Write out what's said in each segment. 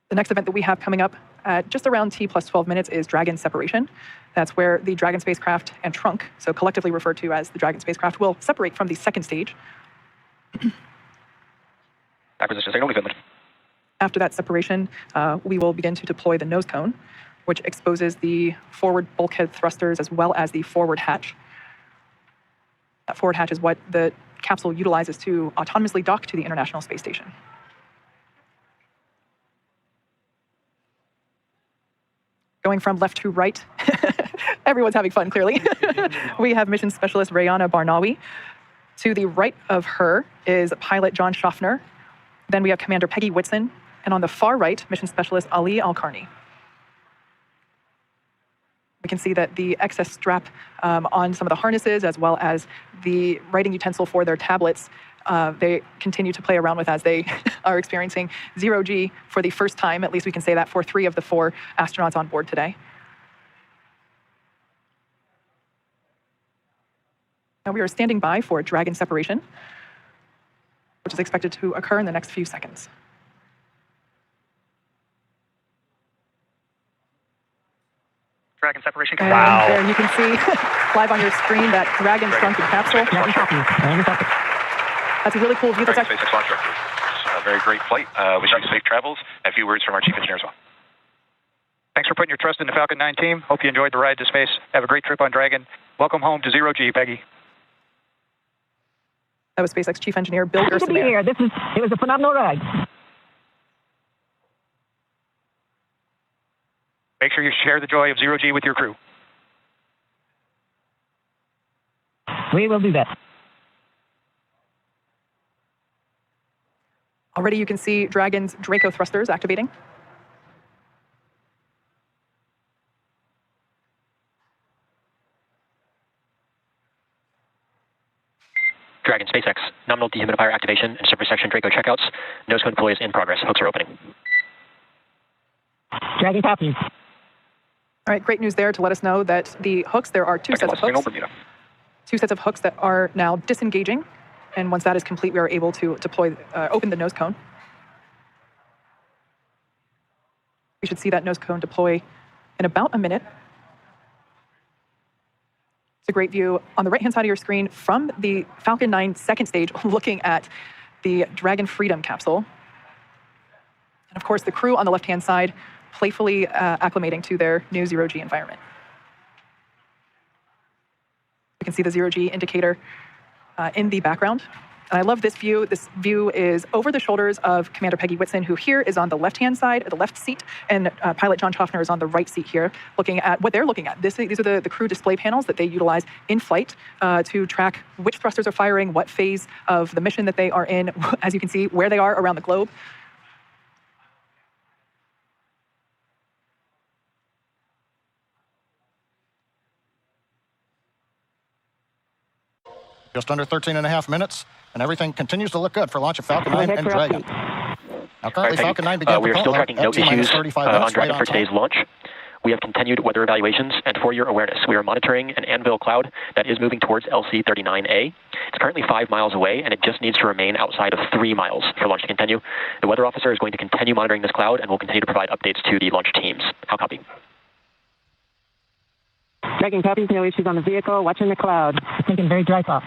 The next event that we have coming up at just around T plus 12 minutes is Dragon separation. That's where the Dragon spacecraft and trunk, so collectively referred to as the Dragon spacecraft, will separate from the second stage. Acquisition signal, Finland. After that separation, we will begin to deploy the nose cone, which exposes the forward bulkhead thrusters as well as the forward hatch. That forward hatch is what the capsule utilizes to autonomously dock to the International Space Station. Going from left to right, everyone's having fun, clearly. We have mission specialist Rayana Barnawi. To the right of her is pilot John Schaffner. Then we have Commander Peggy Whitson. And on the far right, mission specialist Ali Al-Karni. We can see that the excess strap on some of the harnesses, as well as the writing utensil for their tablets, they continue to play around with as they are experiencing zero-G for the first time. At least we can say that for 3 of the 4 astronauts on board today. Now we are standing by for Dragon separation, which is expected to occur in the next few seconds. Dragon separation. And wow. There you can see live on your screen that Dragon shrunken capsule. That's a really cool view. Dragon SpaceX launch director. A very great flight. Wish you safe travels. A few words from our chief engineer as well. Thanks for putting your trust in the Falcon 9 team. Hope you enjoyed the ride to space. Have a great trip on Dragon. Welcome home to zero-G, Peggy. That was SpaceX Chief Engineer Bill Happy to be here. It was a phenomenal ride. Make sure you share the joy of zero-G with your crew. We will do that. Already you can see Dragon's Draco thrusters activating. Dragon SpaceX, nominal dehumidifier activation and surface section Draco checkouts. Nose cone deploy is in progress. Hooks are opening. Dragon copies. All right, great news there to let us know that the hooks, there are 2 sets of hooks. 2 sets of hooks that are now disengaging. And once that is complete, we are able to deploy, open the nose cone. We should see that nose cone deploy in about a minute. It's a great view on the right-hand side of your screen from the Falcon 9 second stage, looking at the Dragon Freedom capsule. And of course, the crew on the left-hand side, playfully acclimating to their new zero-G environment. You can see the zero-G indicator in the background. And I love this view. This view is over the shoulders of Commander Peggy Whitson, who here is on the left-hand side, the left seat, and pilot John Schaffner is on the right seat here, looking at what they're looking at. These are the crew display panels that they utilize in flight to track which thrusters are firing, what phase of the mission that they are in, as you can see, where they are around the globe. Just under 13 and a half minutes, and everything continues to look good for launch of Falcon 9 and Dragon. Now currently Falcon 9 began we are still tracking no issues on Dragon for today's launch. We have continued weather evaluations, and for your awareness, we are monitoring an anvil cloud that is moving towards LC-39A. It's currently 5 miles away, and it just needs to remain outside of 3 miles for launch to continue. The weather officer is going to continue monitoring this cloud and will continue to provide updates to the launch teams. How copy? Dragon copies, no issues on the vehicle. Watching the cloud. It's looking very dry off.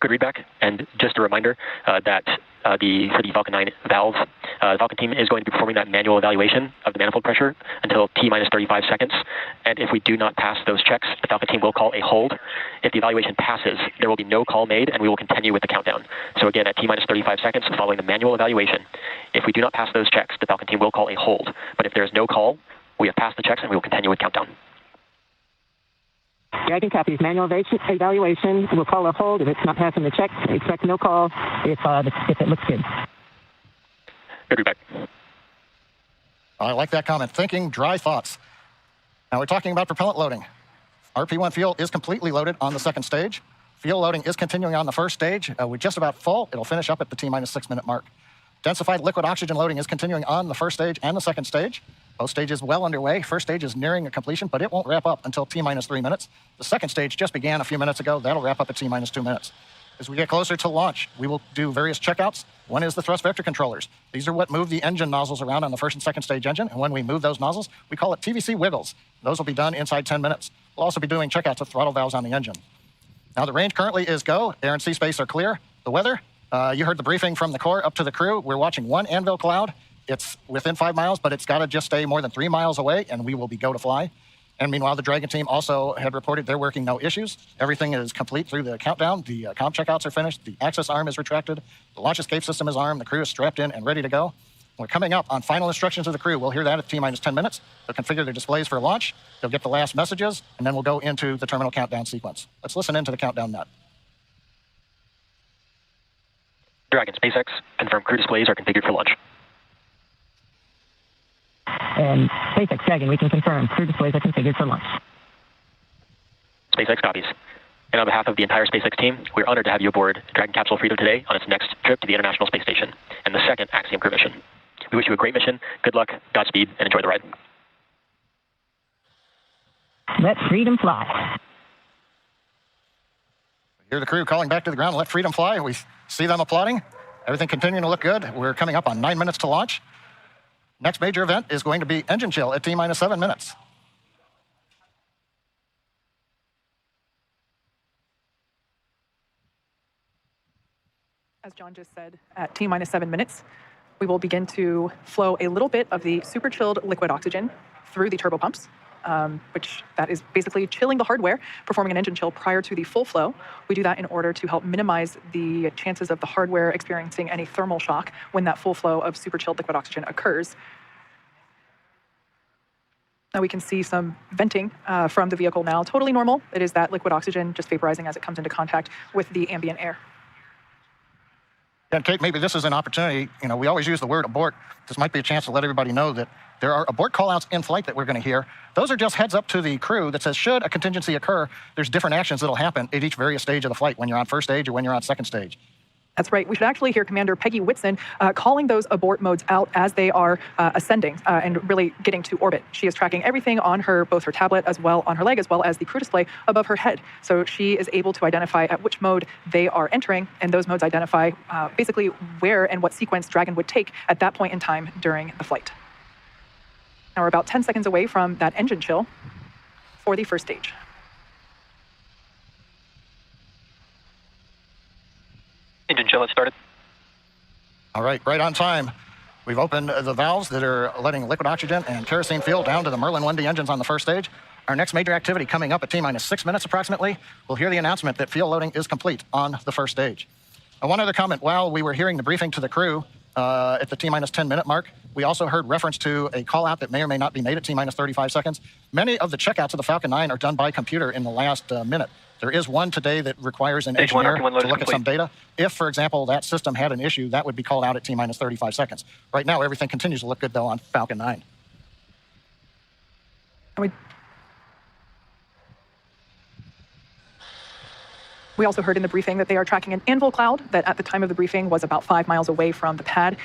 Good readback, and just a reminder that for the Falcon 9 valve, the Falcon team is going to be performing that manual evaluation of the manifold pressure until T-minus 35 seconds. And if we do not pass those checks, the Falcon team will call a hold. If the evaluation passes, there will be no call made, and we will continue with the countdown. So again, at T-minus 35 seconds, following the manual evaluation, if we do not pass those checks, the Falcon team will call a hold. But if there is no call, we have passed the checks, and we will continue with countdown. Dragon copies, manual evaluation. We'll call a hold if it's not passing the check. Expect no call if it looks good. Good readback. I like that comment. Thinking dry thoughts. Now we're talking about propellant loading. RP1 fuel is completely loaded on the second stage. Fuel loading is continuing on the first stage. We're just about full. It'll finish up at the T-minus 6 minute mark. Densified liquid oxygen loading is continuing on the first stage and the second stage. Both stages well underway. First stage is nearing a completion, but it won't wrap up until T-minus 3 minutes. The second stage just began a few minutes ago. That'll wrap up at T-minus 2 minutes. As we get closer to launch, we will do various checkouts. One is the thrust vector controllers. These are what move the engine nozzles around on the first and second stage engine. And when we move those nozzles, we call it TVC wiggles. Those will be done inside 10 minutes. We'll also be doing checkouts of throttle valves on the engine. Now, the range currently is go. Air and sea space are clear. The weather, you heard the briefing from the Corps up to the crew. We're watching one anvil cloud. It's within 5 miles, but it's got to just stay more than 3 miles away, and we will be go to fly. And meanwhile, the Dragon team also had reported they're working no issues. Everything is complete through the countdown. The comm checkouts are finished. The access arm is retracted. The launch escape system is armed. The crew is strapped in and ready to go. We're coming up on final instructions of the crew. We'll hear that at T-minus 10 minutes. They'll configure their displays for launch. They'll get the last messages, and then we'll go into the terminal countdown sequence. Let's listen into the countdown net. Dragon SpaceX, confirm crew displays are configured for launch. And SpaceX Dragon, we can confirm crew displays are configured for launch. SpaceX copies. And on behalf of the entire SpaceX team, we're honored to have you aboard Dragon Capsule Freedom today on its next trip to the International Space Station and the second Axiom crew mission. We wish you a great mission, good luck, Godspeed, and enjoy the ride. Let freedom fly. Hear the crew calling back to the ground, let freedom fly. We see them applauding. Everything continuing to look good. We're coming up on 9 minutes to launch. Next major event is going to be engine chill at T-minus 7 minutes. As John just said, at T-minus 7 minutes, we will begin to flow a little bit of the super chilled liquid oxygen through the turbopumps, which that is basically chilling the hardware, performing an engine chill prior to the full flow. We do that in order to help minimize the chances of the hardware experiencing any thermal shock when that full flow of super chilled liquid oxygen occurs. Now we can see some venting from the vehicle now. Totally normal. It is that liquid oxygen just vaporizing as it comes into contact with the ambient air. And Kate, maybe this is an opportunity. You know, we always use the word abort. This might be a chance to let everybody know that there are abort callouts in flight that we're going to hear. Those are just heads up to the crew that says, should a contingency occur, there's different actions that'll happen at each various stage of the flight, when you're on first stage or when you're on second stage. That's right. We should actually hear Commander Peggy Whitson calling those abort modes out as they are ascending and really getting to orbit. She is tracking everything on her, both her tablet as well on her leg, as well as the crew display above her head. So she is able to identify at which mode they are entering, and those modes identify basically where and what sequence Dragon would take at that point in time during the flight. Now we're about 10 seconds away from that engine chill for the first stage. Engine chill has started. All right on time. We've opened the valves that are letting liquid oxygen and kerosene fuel down to the Merlin 1D engines on the first stage. Our next major activity coming up at T-minus 6 minutes approximately. We'll hear the announcement that fuel loading is complete on the first stage. One other comment, while we were hearing the briefing to the crew at the T-minus 10 minute mark, we also heard reference to a call out that may or may not be made at T-minus 35 seconds. Many of the checkouts of the Falcon 9 are done by computer in the last minute. There is one today that requires an engineer to look at some data. If, for example, that system had an issue, that would be called out at T-minus 35 seconds. Right now, everything continues to look good, though, on Falcon 9. We also heard in the briefing that they are tracking an anvil cloud that at the time of the briefing was about 5 miles away from the pad.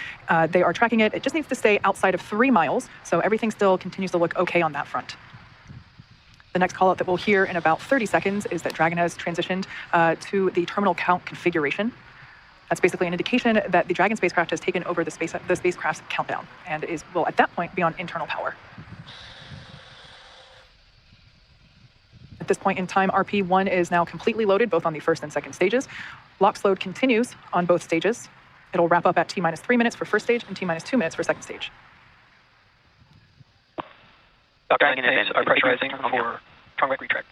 They are tracking it. It just needs to stay outside of 3 miles, so everything still continues to look okay on that front. The next call out that we'll hear in about 30 seconds is that Dragon has transitioned to the terminal count configuration. That's basically an indication that the Dragon spacecraft has taken over the spacecraft's countdown and will at that point be on internal power. At this point in time, RP1 is now completely loaded, both on the first and second stages. LOX load continues on both stages. It'll wrap up at T-minus 3 minutes for first stage and T-minus 2 minutes for second stage. Dragon engines are pressurizing for Trongback retract.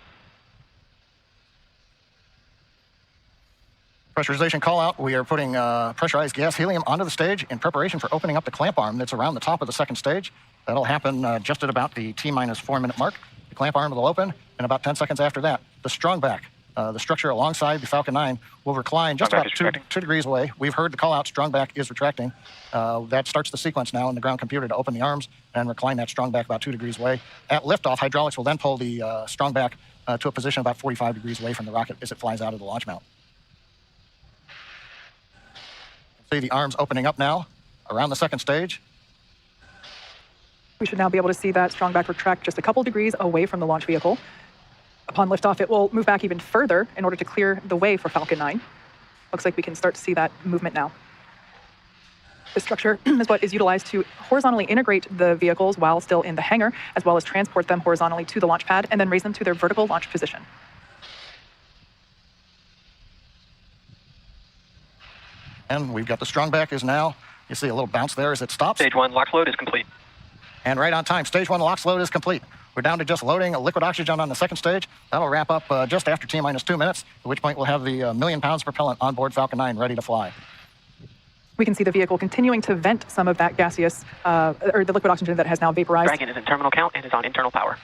Pressurization call out. We are putting pressurized gas helium onto the stage in preparation for opening up the clamp arm that's around the top of the second stage. That'll happen just at about the T-minus 4 minute mark. The clamp arm will open, and about 10 seconds after that, the strongback, the structure alongside the Falcon 9, will recline just about 2 degrees away. We've heard the call out, strongback is retracting. That starts the sequence now in the ground computer to open the arms and recline that strongback about 2 degrees away. At liftoff, hydraulics will then pull the strongback to a position about 45 degrees away from the rocket as it flies out of the launch mount. See the arms opening up now around the second stage. We should now be able to see that strongback retract just a couple degrees away from the launch vehicle. Upon liftoff, it will move back even further in order to clear the way for Falcon 9. Looks like we can start to see that movement now. This structure is what is utilized to horizontally integrate the vehicles while still in the hangar, as well as transport them horizontally to the launch pad and then raise them to their vertical launch position. And we've got the strongback is now, you see a little bounce there as it stops. Stage 1 LOX load is complete. And right on time, stage 1 LOX load is complete. We're down to just loading a liquid oxygen on the second stage. That'll wrap up just after T-minus 2 minutes, at which point we'll have the million pounds propellant on board Falcon 9 ready to fly. We can see the vehicle continuing to vent some of that gaseous, or the liquid oxygen that has now vaporized. Dragon is in terminal count and is on internal power.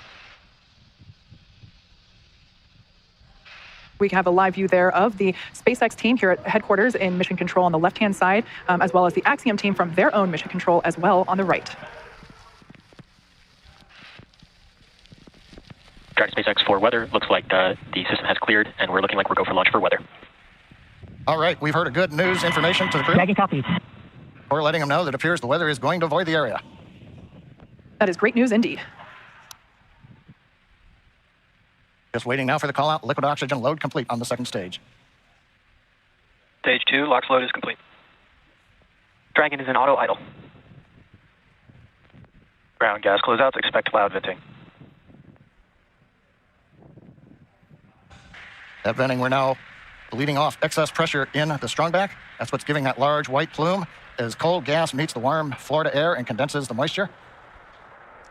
We have a live view there of the SpaceX team here at headquarters in Mission Control on the left-hand side, as well as the Axiom team from their own Mission Control as well on the right. Dragon SpaceX for weather. Looks like the system has cleared, and we're looking like we're go for launch for weather. All right, we've heard a good news information to the crew. Dragon copies. We're letting them know that it appears the weather is going to avoid the area. That is great news indeed. Just waiting now for the call out. Liquid oxygen load complete on the second stage. Stage 2 LOX load is complete. Dragon is in auto idle. Ground gas closeouts, expect cloud venting. That venting, we're now bleeding off excess pressure in the strongback. That's what's giving that large white plume as cold gas meets the warm Florida air and condenses the moisture.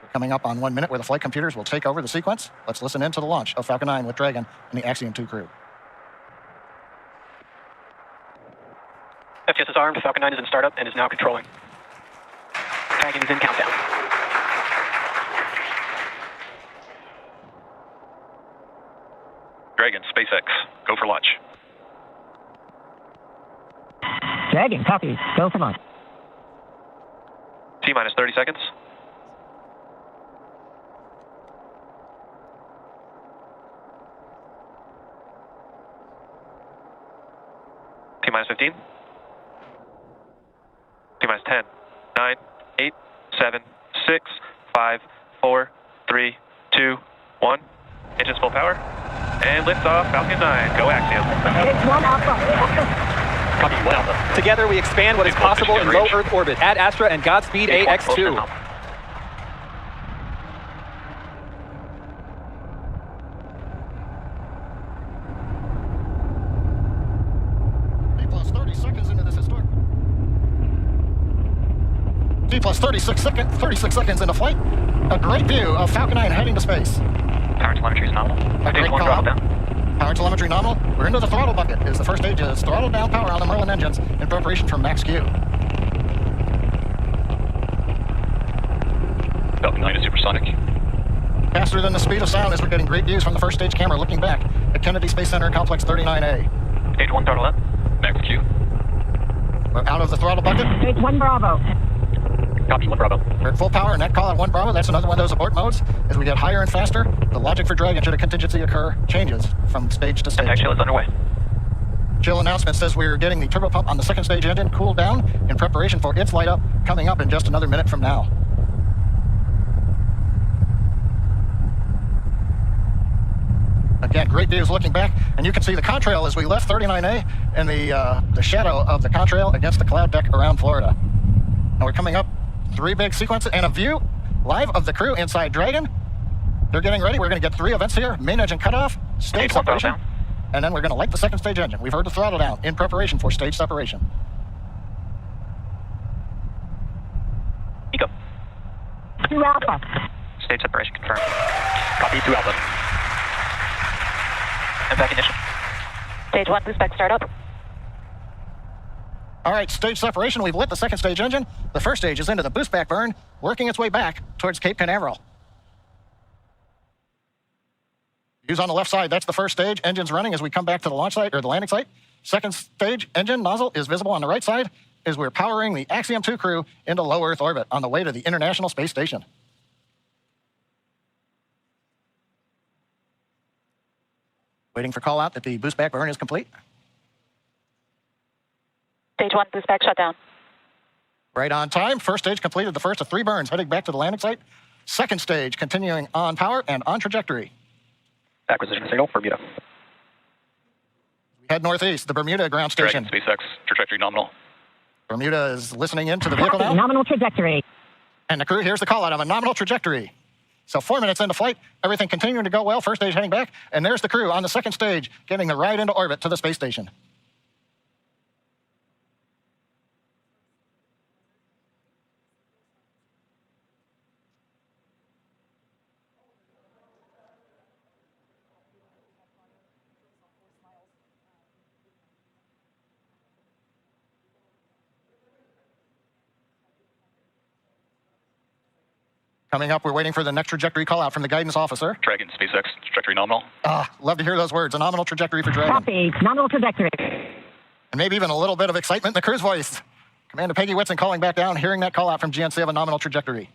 We're coming up on 1 minute where the flight computers will take over the sequence. Let's listen in to the launch of Falcon 9 with Dragon and the Axiom 2 crew. FTS is armed, Falcon 9 is in startup and is now controlling. Dragon is in countdown. Dragon, SpaceX, go for launch. Dragon copies. Go for launch. T-minus 30 seconds. T-minus 15. T-minus 10, 9, 8, 7, 6, 5, 4, 3, 2, 1. Engines full power. And lift off, Falcon 9. Go Axiom. It's 1 Alpha. Copy 1 Alpha. Together we expand what is possible in low Earth orbit. Add Astra and Godspeed AX2. T plus 30 seconds into this historic. T plus 36 seconds into flight. A great view of Falcon 9 heading to space. Power telemetry is nominal. Stage 1 throttle down. Power telemetry nominal. We're into the throttle bucket. As the first stage is throttle down power on the Merlin engines in preparation for max Q. Falcon 9 is supersonic. Faster than the speed of sound as we're getting great views from the first stage camera looking back at Kennedy Space Center Complex 39A. Stage 1 throttle up. Max Q. We're out of the throttle bucket. It's 1 Bravo. Copy 1 Bravo. We're at full power, and that call at 1 Bravo, that's another one of those abort modes. As we get higher and faster, the logic for Dragon, should a contingency occur, changes from stage to stage. Attack chill is underway. Chill announcement says we're getting the turbopump on the second stage engine cooled down in preparation for its light up, coming up in just another minute from now. Again, great views looking back, and you can see the contrail as we left 39A and the shadow of the contrail against the cloud deck around Florida. And we're coming up 3 big sequences and a view live of the crew inside Dragon. They're getting ready. We're going to get 3 events here. Main engine cutoff, stage separation, and then we're going to light the second stage engine. We've heard the throttle down in preparation for stage separation. Eco. 2 Alpha. Stage separation confirmed. Copy 2 Alpha. And back ignition. Stage 1 boost back startup. All right, stage separation. We've lit the second stage engine. The first stage is into the boost back burn, working its way back towards Cape Canaveral. Views on the left side, that's the first stage. Engine's running as we come back to the launch site or the landing site. Second stage engine nozzle is visible on the right side as we're powering the Axiom 2 crew into low Earth orbit on the way to the International Space Station. Waiting for call out that the boost back burn is complete. Stage 1 boost back shutdown. Right on time. First stage completed the first of 3 burns, heading back to the landing site. Second stage continuing on power and on trajectory. Acquisition signal for Bermuda. Head northeast, the Bermuda ground station. Dragon, SpaceX, trajectory nominal. Bermuda is listening into the vehicle now. Nominal trajectory. And the crew hears the call out of a nominal trajectory. So 4 minutes into flight, everything continuing to go well. First stage heading back. And there's the crew on the second stage, getting the ride into orbit to the space station. Coming up, we're waiting for the next trajectory call out from the guidance officer. Dragon, SpaceX, trajectory nominal. Love to hear those words. A nominal trajectory for Dragon. Copy. Nominal trajectory. And maybe even a little bit of excitement in the crew's voice. Commander Peggy Whitson calling back down, hearing that call out from GNC of a nominal trajectory.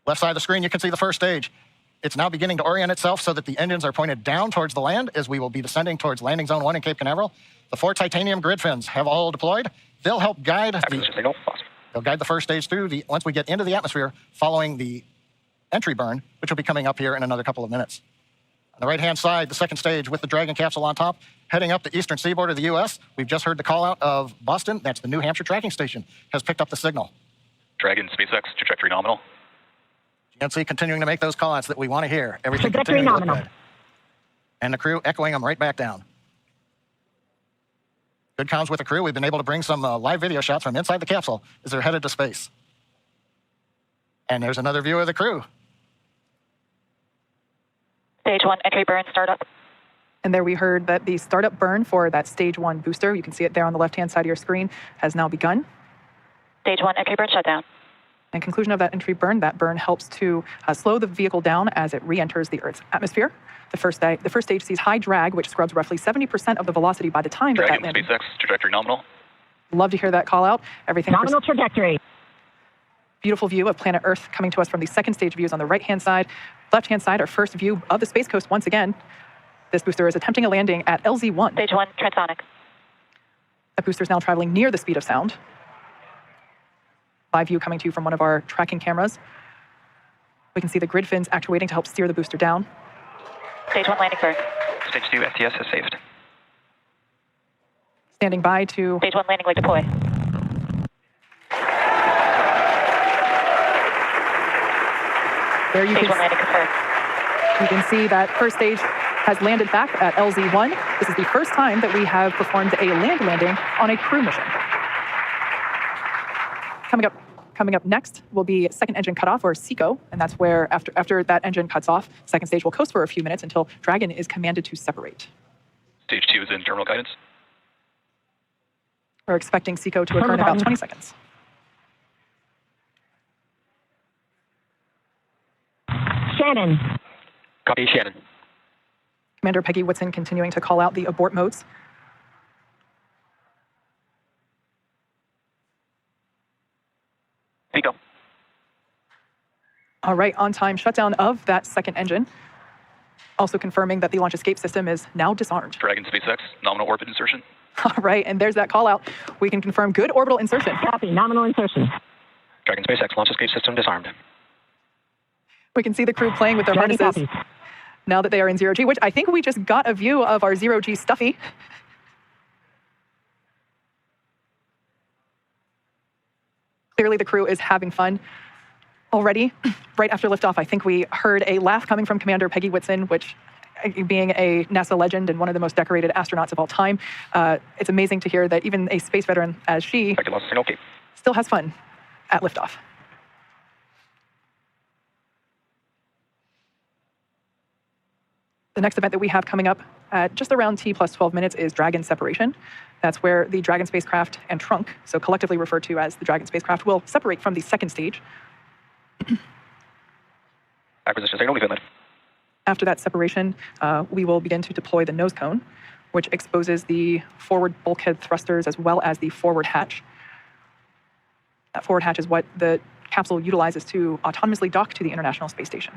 Left side of the screen, you can see the first stage. It's now beginning to orient itself so that the engines are pointed down towards the land as we will be descending towards landing zone 1 in Cape Canaveral. The 4 titanium grid fins have all deployed. They'll help guide They'll guide the first stage through once we get into the atmosphere following the entry burn, which will be coming up here in another couple of minutes. On the right-hand side, the second stage with the Dragon capsule on top, heading up the eastern seaboard of the U.S. We've just heard the call out of Boston. That's the New Hampshire tracking station, has picked up the signal. Dragon, SpaceX, trajectory nominal. GNC continuing to make those call outs that we want to hear. Everything Trajectory continuing to look nominal. good. And the crew echoing them right back down. Good comms with the crew. We've been able to bring some live video shots from inside the capsule as they're headed to space. And there's another view of the crew. Stage 1, entry burn, startup. And there we heard that the startup burn for that stage 1 booster, you can see it there on the left-hand side of your screen, has now begun. Stage 1, entry burn, shutdown. And conclusion of that entry burn, that burn helps to slow the vehicle down as it re-enters the Earth's atmosphere. The first stage sees high drag, which scrubs roughly 70% of the velocity by the time Dragon, that landing. SpaceX, trajectory nominal. Love to hear that call out. Everything. Nominal trajectory. Beautiful view of planet Earth coming to us from the second stage views on the right-hand side. Left-hand side, our first view of the Space Coast once again. This booster is attempting a landing at LZ1. Stage 1, transonic. That booster is now traveling near the speed of sound. Live view coming to you from one of our tracking cameras. We can see the grid fins actuating to help steer the booster down. Stage 1, landing burn. Stage 2, FTS is saved. Standing by to... Stage 1, landing leg deploy. There you Stage 1, can, landing confirmed. you can see that first stage has landed back at LZ1. This is the first time that we have performed a land landing on a crew mission. Coming up next will be second engine cutoff, or SECO, and that's where after that engine cuts off, second stage will coast for a few minutes until Dragon is commanded to separate. Stage 2 is in terminal guidance. We're expecting SECO to occur in about 20 seconds. Shannon. Copy, Shannon. Commander Peggy Whitson continuing to call out the abort modes. SECO. All right, on-time shutdown of that second engine. Also confirming that the launch escape system is now disarmed. Dragon, SpaceX, nominal orbit insertion. All right, and there's that call out. We can confirm good orbital insertion. Copy. Nominal insertion. Dragon, SpaceX, launch escape system disarmed. We can see the crew playing with their Dragon harnesses copy. now that they are in zero-G, which I think we just got a view of our zero-G Stuffy. Clearly the crew is having fun already. Right after liftoff, I think we heard a laugh coming from Commander Peggy Whitson, which, being a NASA legend and one of the most decorated astronauts of all time, it's amazing to hear that even a space veteran as she still has fun at liftoff. The next event that we have coming up at just around T plus 12 minutes is Dragon separation. That's where the Dragon spacecraft and trunk, so collectively referred to as the Dragon spacecraft, will separate from the second stage. Acquisition signal, leave it. After that separation, we will begin to deploy the nose cone, which exposes the forward bulkhead thrusters as well as the forward hatch. That forward hatch is what the capsule utilizes to autonomously dock to the International Space Station.